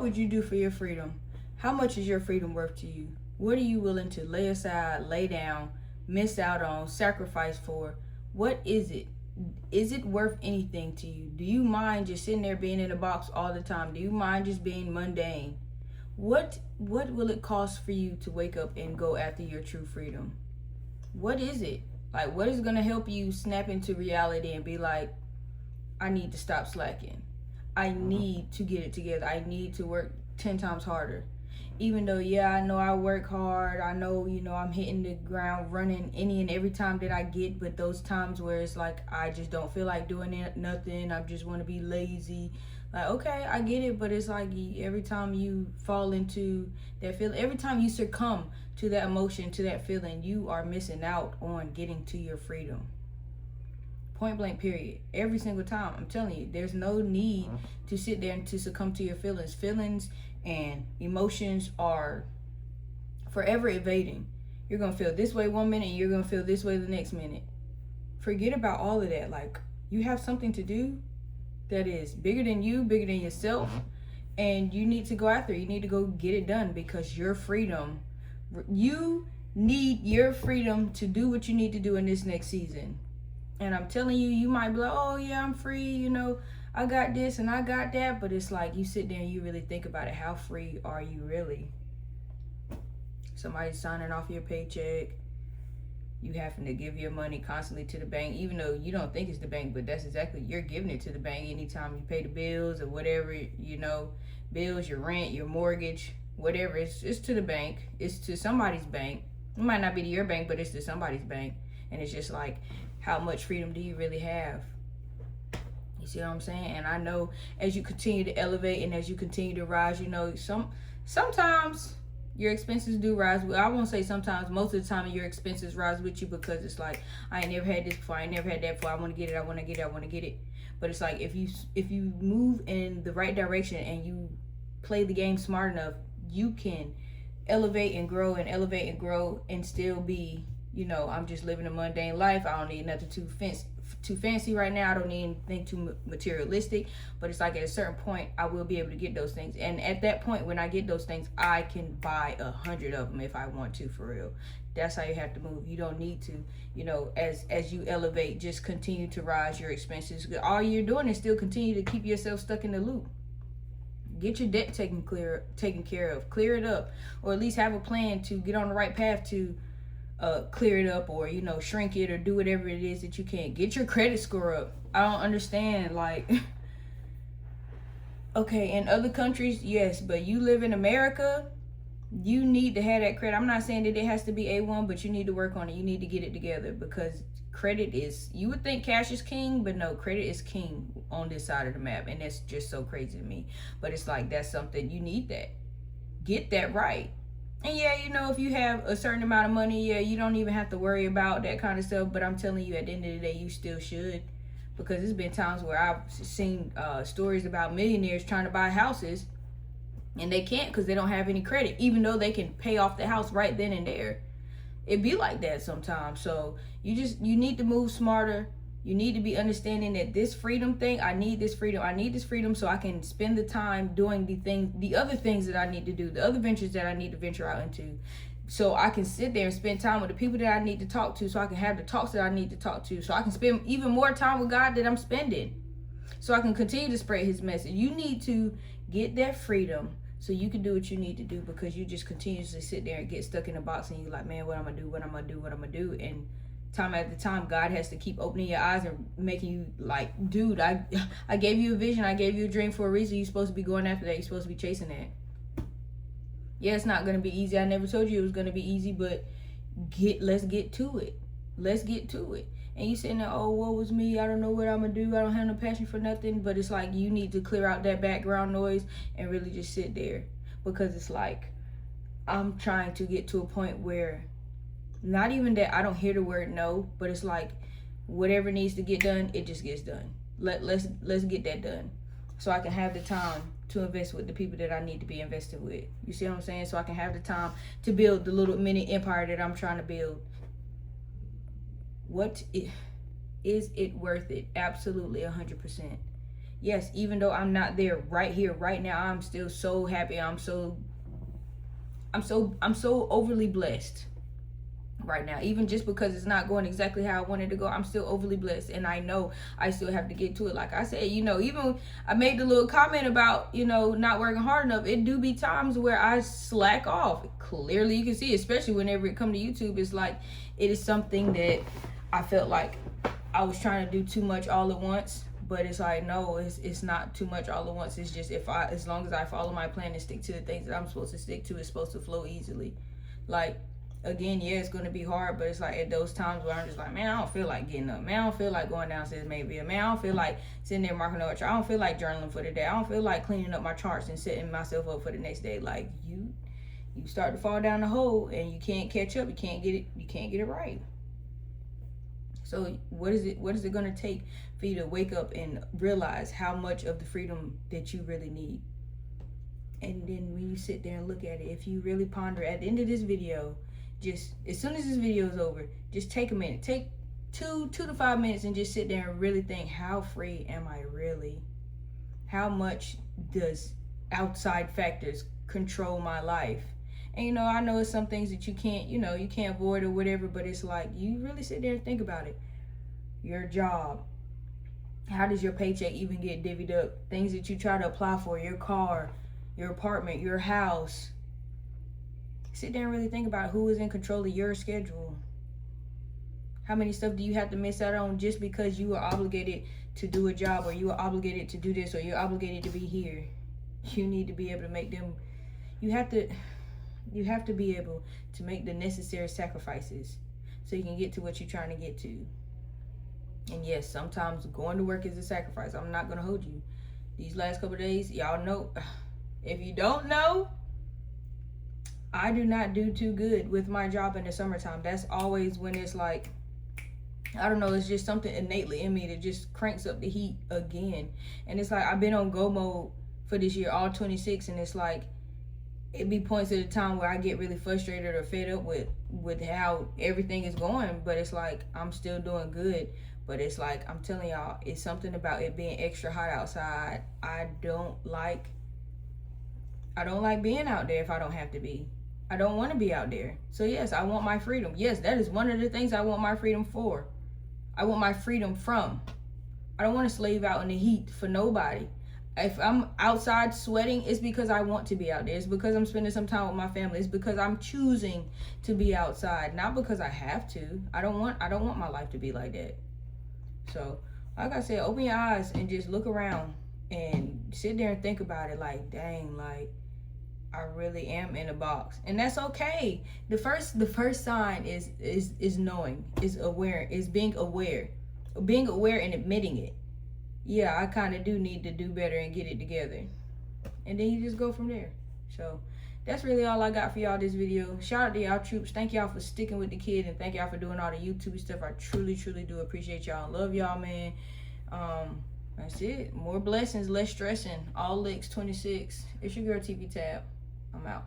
would you do for your freedom? How much is your freedom worth to you? What are you willing to lay aside, lay down, miss out on, sacrifice for? What is it? Is it worth anything to you? Do you mind just sitting there being in a box all the time? Do you mind just being mundane? What will it cost for you to wake up and go after your true freedom? What is it? Like, what is going to help you snap into reality and be like, I need to stop slacking. I need to get it together. I need to work 10 times harder. Even though, yeah, I know I work hard. I know, I'm hitting the ground running any and every time that I get. But those times where it's like, I just don't feel like doing nothing. I just want to be lazy. Like, okay, I get it. But it's like every time you fall into that feeling, every time you succumb to that emotion, to that feeling, you are missing out on getting to your freedom. Point blank, period. Every single time. I'm telling you, there's no need to sit there and to succumb to your feelings. Feelings and emotions are forever evading. You're going to feel this way one minute and you're going to feel this way the next minute. Forget about all of that. Like, you have something to do that is bigger than you, bigger than yourself, and you need to go after it. You need to go get it done because your freedom, you need your freedom to do what you need to do in this next season. And I'm telling you, you might be like, oh yeah, I'm free, I got this and I got that. But it's like, you sit there and you really think about it. How free are you really? Somebody's signing off your paycheck. You having to give your money constantly to the bank, even though you don't think it's the bank, but that's exactly, you're giving it to the bank anytime you pay the bills or whatever, bills, your rent, your mortgage, whatever. It's to the bank. It's to somebody's bank. It might not be to your bank, but it's to somebody's bank. And it's just like, how much freedom do you really have? You see what I'm saying? And I know as you continue to elevate and as you continue to rise, sometimes your expenses do rise. I won't say sometimes, most of the time your expenses rise with you because it's like, I ain't never had this before, I ain't never had that before, I want to get it. But it's like, if you move in the right direction and you play the game smart enough, you can elevate and grow and still be, I'm just living a mundane life. I don't need nothing too fancy right now. I don't need anything too materialistic. But it's like, at a certain point, I will be able to get those things. And at that point, when I get those things, I can buy 100 of them if I want to, for real. That's how you have to move. You don't need to, as you elevate, just continue to rise your expenses. All you're doing is still continue to keep yourself stuck in the loop. Get your debt taken care of. Clear it up. Or at least have a plan to get on the right path to clear it up, or shrink it, or do whatever it is that you can. Get your credit score up. I don't understand, like, okay, in other countries, yes, but you live in America, you need to have that credit. I'm not saying that it has to be A1, but you need to work on it. You need to get it together, because credit is, you would think cash is king, but no, credit is king on this side of the map. And that's just so crazy to me. But it's like, that's something, you need that. Get that right. And yeah, if you have a certain amount of money, yeah, you don't even have to worry about that kind of stuff. But I'm telling you, at the end of the day, you still should. Because there's been times where I've seen stories about millionaires trying to buy houses, and they can't because they don't have any credit, even though they can pay off the house right then and there. It be like that sometimes. So you need to move smarter. You need to be understanding that this freedom thing, I need this freedom so I can spend the time doing the other things that I need to do, the other ventures that I need to venture out into. So I can sit there and spend time with the people that I need to talk to, so I can have the talks that I need to talk to, so I can spend even more time with God that I'm spending, so I can continue to spread his message. You need to get that freedom so you can do what you need to do, because you just continuously sit there and get stuck in a box and you're like, man, what I'm gonna do. And time after time, God has to keep opening your eyes and making you like, dude, I gave you a vision, I gave you a dream for a reason. You're supposed to be going after that. You're supposed to be chasing that. Yeah, it's not gonna be easy. I never told you it was gonna be easy, but let's get to it. And you saying that, oh, woe was me, I don't know what I'm gonna do, I don't have no passion for nothing. But it's like, you need to clear out that background noise and really just sit there. Because it's like, I'm trying to get to a point where, not even that I don't hear the word no, but it's like, whatever needs to get done, it just gets done. Let's get that done, so I can have the time to invest with the people that I need to be invested with. You see what I'm saying? So I can have the time to build the little mini empire that I'm trying to build. Is it worth it? Absolutely, 100%. Yes, even though I'm not there right here, right now, I'm still so happy. I'm so overly blessed right now. Even just because it's not going exactly how I wanted to go, I'm still overly blessed, and I know I still have to get to it. Like I said, even I made the little comment about not working hard enough. It do be times where I slack off. Clearly you can see, especially whenever it come to YouTube, it's like it is something that I felt like I was trying to do too much all at once. But it's like, no, it's not too much all at once. It's just as long as I follow my plan and stick to the things that I'm supposed to stick to, it's supposed to flow easily. Like, again, yeah, it's going to be hard, but it's like at those times where I'm just like, man, I don't feel like getting up. Man, I don't feel like going downstairs maybe. Man, I don't feel like sitting there marking up a chart. I don't feel like journaling for the day. I don't feel like cleaning up my charts and setting myself up for the next day. Like, you start to fall down the hole and you can't catch up. You can't get it right. So what is it going to take for you to wake up and realize how much of the freedom that you really need? And then when you sit there and look at it, if you really ponder at the end of this video, just as soon as this video is over, just take a minute, take 2 to 5 minutes, and just sit there and really think, how free am I really? How much does outside factors control my life? And I know it's some things that you can't avoid or whatever, but it's like, you really sit there and think about it. Your job, how does your paycheck even get divvied up? Things that you try to apply for, your car, your apartment, your house. Sit there and really think about who is in control of your schedule. How many stuff do you have to miss out on just because you are obligated to do a job, or you are obligated to do this, or you're obligated to be here? You need to be able to make them. You have to be able to make the necessary sacrifices so you can get to what you're trying to get to. And yes, sometimes going to work is a sacrifice. I'm not going to hold you. These last couple of days, y'all know. If you don't know, I do not do too good with my job in the summertime. That's always when it's like, I don't know, it's just something innately in me that just cranks up the heat again. And it's like, I've been on go mode for this year, all 26, and it's like, it be points at a time where I get really frustrated or fed up with how everything is going, but it's like, I'm still doing good. But it's like, I'm telling y'all, it's something about it being extra hot outside. I don't like being out there if I don't have to be. I don't want to be out there. So yes, I want my freedom. Yes, that is one of the things I want my freedom for. I want my freedom from. I don't want to slave out in the heat for nobody. If I'm outside sweating, it's because I want to be out there. It's because I'm spending some time with my family. It's because I'm choosing to be outside, not because I have to. I don't want my life to be like that. So, like I said, open your eyes and just look around and sit there and think about it. Like, dang, like, I really am in a box, and that's okay. The first sign is knowing, is aware, is being aware and admitting it. Yeah, I kind of do need to do better and get it together, and then you just go from there. So that's really all I got for y'all this video. Shout out to y'all troops. Thank y'all for sticking with the kid, and thank y'all for doing all the YouTube stuff. I truly do appreciate y'all. Love y'all, man. That's it. More blessings, less stressing. All licks 26. It's your girl TV Tab. I'm out.